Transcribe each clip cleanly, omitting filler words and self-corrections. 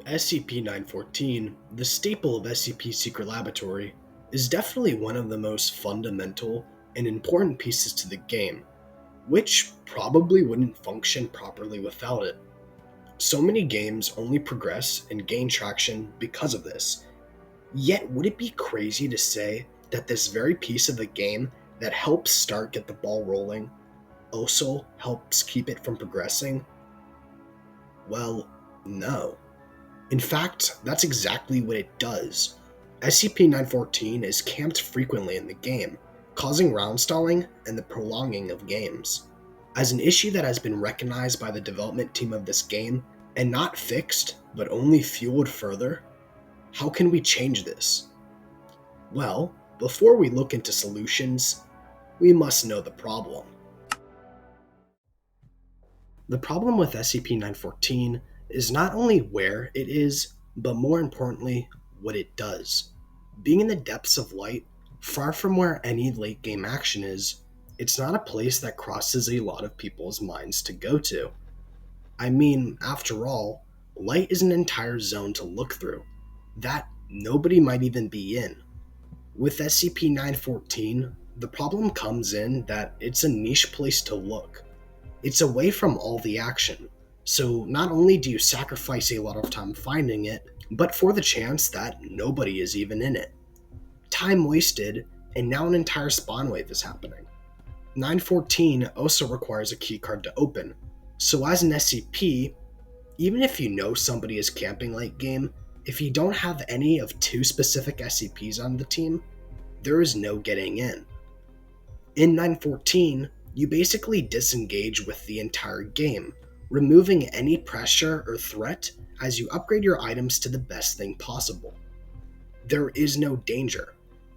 SCP-914, the staple of SCP Secret Laboratory, is definitely one of the most fundamental and important pieces to the game, which probably wouldn't function properly without it. So many games only progress and gain traction because of this. Yet, would it be crazy to say that this very piece of the game that helps get the ball rolling also helps keep it from progressing? Well, no. In fact, that's exactly what it does. SCP-914 is camped frequently in the game, causing round stalling and the prolonging of games. As an issue that has been recognized by the development team of this game, and not fixed, but only fueled further, how can we change this? Well, before we look into solutions, we must know the problem. The problem with SCP-914 is not only where it is, but more importantly, what it does. Being in the depths of light, far from where any late game action is, it's not a place that crosses a lot of people's minds to go to. I mean, after all, light is an entire zone to look through, that nobody might even be in. With SCP-914, the problem comes in that it's a niche place to look. It's away from all the action, so not only do you sacrifice a lot of time finding it, but for the chance that nobody is even in it. Time wasted, and now an entire spawn wave is happening. 914 also requires a keycard to open, so as an SCP, even if you know somebody is camping late game, if you don't have any of two specific SCPs on the team, there is no getting in. In 914, you basically disengage with the entire game, removing any pressure or threat as you upgrade your items to the best thing possible. There is no danger,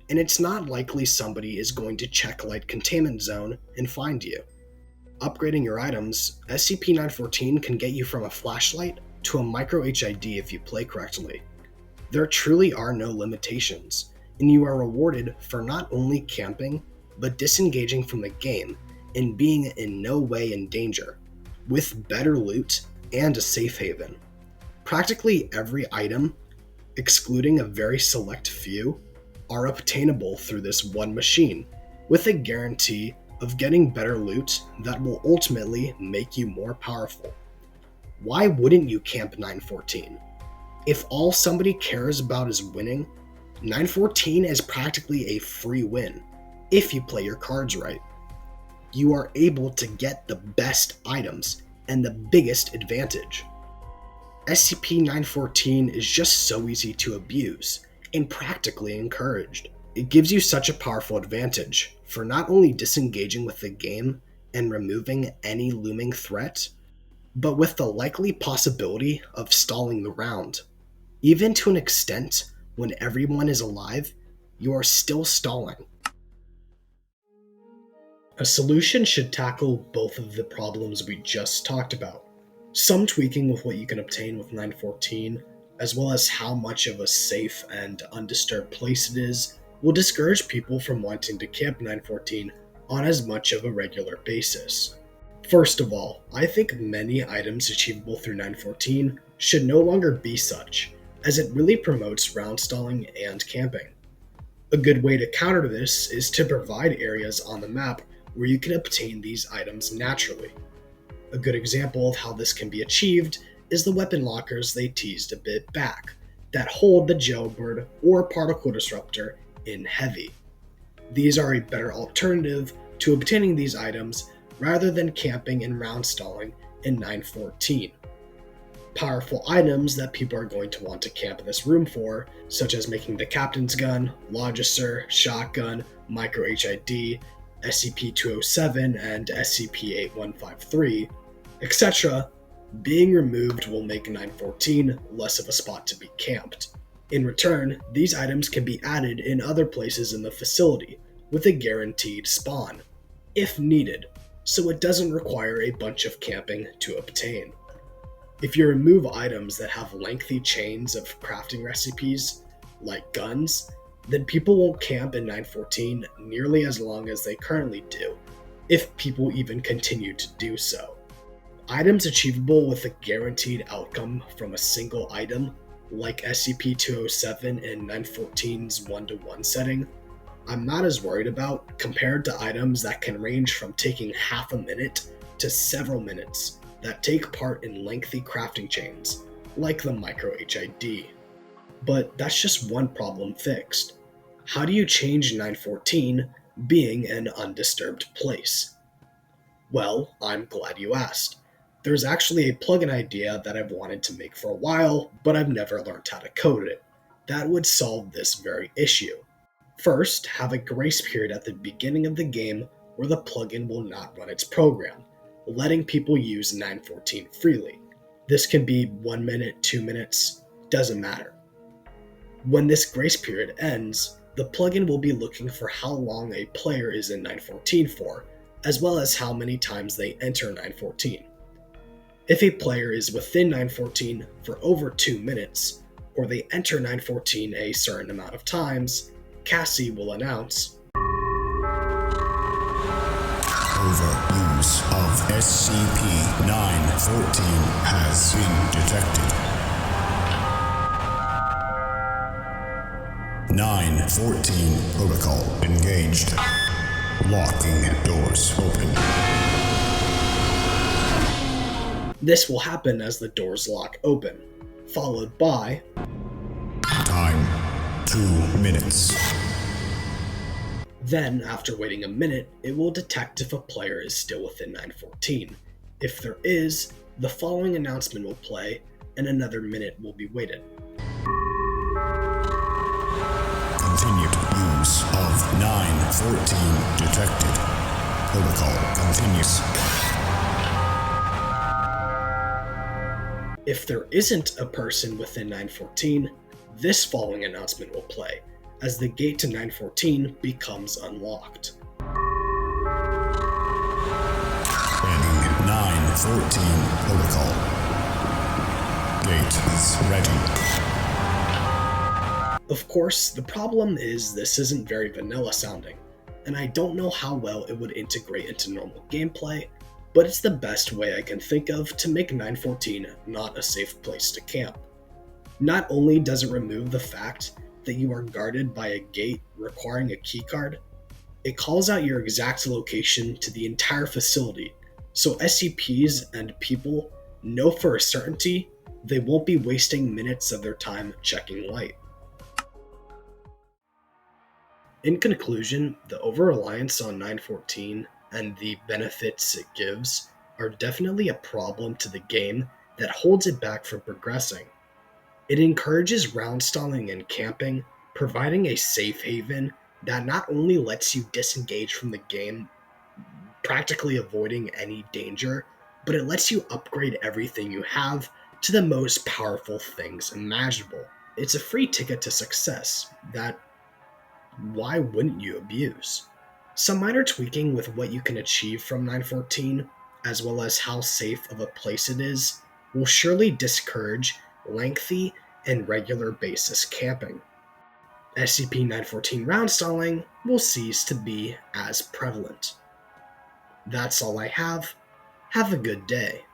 and it's not likely somebody is going to check light containment zone and find you. Upgrading your items, SCP-914 can get you from a flashlight to a micro HID if you play correctly. There truly are no limitations, and you are rewarded for not only camping, but disengaging from the game and being in no way in danger, with better loot and a safe haven. Practically every item, excluding a very select few, are obtainable through this one machine, with a guarantee of getting better loot that will ultimately make you more powerful. Why wouldn't you camp 914? If all somebody cares about is winning, 914 is practically a free win, if you play your cards right. You are able to get the best items and the biggest advantage. SCP-914 is just so easy to abuse and practically encouraged. It gives you such a powerful advantage for not only disengaging with the game and removing any looming threat, but with the likely possibility of stalling the round. Even to an extent, when everyone is alive, you are still stalling. A solution should tackle both of the problems we just talked about. Some tweaking with what you can obtain with 914, as well as how much of a safe and undisturbed place it is, will discourage people from wanting to camp 914 on as much of a regular basis. First of all, I think many items achievable through 914 should no longer be such, as it really promotes round stalling and camping. A good way to counter this is to provide areas on the map where you can obtain these items naturally. A good example of how this can be achieved is the weapon lockers they teased a bit back, that hold the jailbird or particle disruptor in heavy. These are a better alternative to obtaining these items rather than camping and round stalling in 914. Powerful items that people are going to want to camp in this room for, such as making the captain's gun, Logicer, shotgun, micro HID, SCP-207, and SCP-8153, etc., being removed will make 914 less of a spot to be camped. In return, these items can be added in other places in the facility with a guaranteed spawn, if needed, so it doesn't require a bunch of camping to obtain. If you remove items that have lengthy chains of crafting recipes, like guns, then people won't camp in 914 nearly as long as they currently do, if people even continue to do so. Items achievable with a guaranteed outcome from a single item, like SCP-207 and 914's 1-to-1 setting, I'm not as worried about compared to items that can range from taking half a minute to several minutes that take part in lengthy crafting chains, like the micro HID. But that's just one problem fixed. How do you change 914 being an undisturbed place? Well, I'm glad you asked. There's actually a plugin idea that I've wanted to make for a while, but I've never learned how to code it. That would solve this very issue. First, have a grace period at the beginning of the game where the plugin will not run its program, letting people use 914 freely. This can be 1 minute, 2 minutes, doesn't matter. When this grace period ends, the plugin will be looking for how long a player is in 914 for, as well as how many times they enter 914. If a player is within 914 for over 2 minutes, or they enter 914 a certain amount of times, Cassie will announce, "Overuse of SCP-914 has been detected. 914 protocol engaged. Locking doors open." This will happen as the doors lock open, followed by Time 2 minutes. Then, after waiting a minute, it will detect if a player is still within 914. If there is, the following announcement will play, and another minute will be waited. Continued use of 914 detected. Protocol continues. If there isn't a person within 914, this following announcement will play, as the gate to 914 becomes unlocked. Ending 914 protocol. Gate is ready. Of course, the problem is this isn't very vanilla sounding, and I don't know how well it would integrate into normal gameplay, but it's the best way I can think of to make 914 not a safe place to camp. Not only does it remove the fact that you are guarded by a gate requiring a keycard, it calls out your exact location to the entire facility, so SCPs and people know for a certainty they won't be wasting minutes of their time checking light. In conclusion, the over-reliance on 914 and the benefits it gives are definitely a problem to the game that holds it back from progressing. It encourages round stalling and camping, providing a safe haven that not only lets you disengage from the game, practically avoiding any danger, but it lets you upgrade everything you have to the most powerful things imaginable. It's a free ticket to success that why wouldn't you abuse? Some minor tweaking with what you can achieve from 914, as well as how safe of a place it is, will surely discourage lengthy and regular basis camping. SCP-914 round stalling will cease to be as prevalent. That's all I have. Have a good day.